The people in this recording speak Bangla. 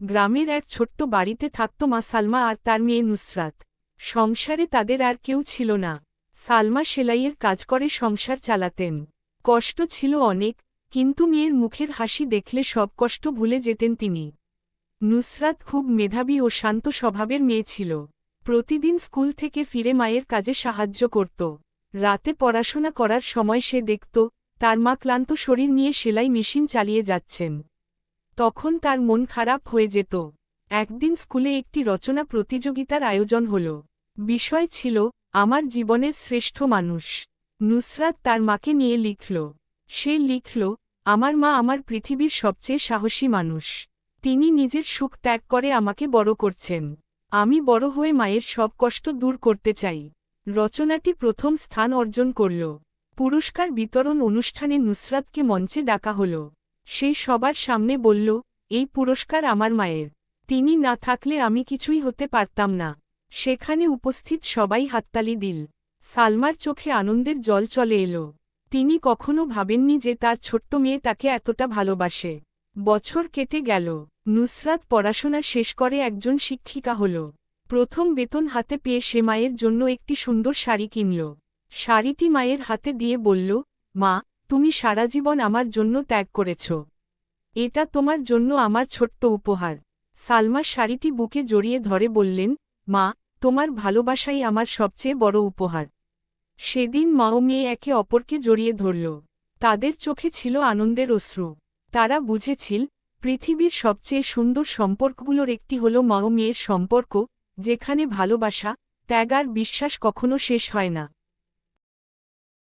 গ্রামের এক ছোট্ট বাড়িতে থাকত মা সালমা আর তার মেয়ে নুসরাত। সংসারে তাদের আর কেউ ছিল না। সালমা সেলাইয়ের কাজ করে সংসার চালাতেন। কষ্ট ছিল অনেক, কিন্তু মেয়ের মুখের হাসি দেখলে সব কষ্ট ভুলে যেতেন তিনি। নুসরাত খুব মেধাবী ও শান্ত স্বভাবের মেয়ে ছিল। প্রতিদিন স্কুল থেকে ফিরে মায়ের কাজে সাহায্য করত। রাতে পড়াশোনা করার সময় সে দেখত তার মা ক্লান্ত শরীর নিয়ে সেলাই মেশিন চালিয়ে যাচ্ছেন। তখন তার মন খারাপ হয়ে যেত। একদিন স্কুলে একটি রচনা প্রতিযোগিতার আয়োজন হল। বিষয় ছিল আমার জীবনের শ্রেষ্ঠ মানুষ। নুসরাত তার মাকে নিয়ে লিখল। সে লিখল, আমার মা আমার পৃথিবীর সবচেয়ে সাহসী মানুষ। তিনি নিজের সুখ ত্যাগ করে আমাকে বড় করছেন। আমি বড় হয়ে মায়ের সব কষ্ট দূর করতে চাই। রচনাটি প্রথম স্থান অর্জন করল। পুরস্কার বিতরণ অনুষ্ঠানে নুসরাতকে মঞ্চে ডাকা হল। সে সবার সামনে বলল, এই পুরস্কার আমার মায়ের। তিনি না থাকলে আমি কিছুই হতে পারতাম না। সেখানে উপস্থিত সবাই হাততালি দিল। সালমার চোখে আনন্দের জল চলে এলো। তিনি কখনো ভাবেননি যে তার ছোট্ট মেয়ে তাকে এতটা ভালোবাসে। বছর কেটে গেল। নুসরাত পড়াশোনা শেষ করে একজন শিক্ষিকা হল। প্রথম বেতন হাতে পেয়ে সে মায়ের জন্য একটি সুন্দর শাড়ি কিনল। শাড়িটি মায়ের হাতে দিয়ে বলল, মা, তুমি সারা জীবন আমার জন্য ত্যাগ করেছ। এটা তোমার জন্য আমার ছোট্ট উপহার। সালমা শাড়িটি বুকে জড়িয়ে ধরে বললেন, মা, তোমার ভালোবাসাই আমার সবচেয়ে বড় উপহার। সেদিন মা ও মেয়ে একে অপরকে জড়িয়ে ধরল। তাদের চোখে ছিল আনন্দের অশ্রু। তারা বুঝেছিল, পৃথিবীর সবচেয়ে সুন্দর সম্পর্কগুলোর একটি হল মা ও মেয়ের সম্পর্ক, যেখানে ভালোবাসা, ত্যাগ আর বিশ্বাস কখনো শেষ হয় না।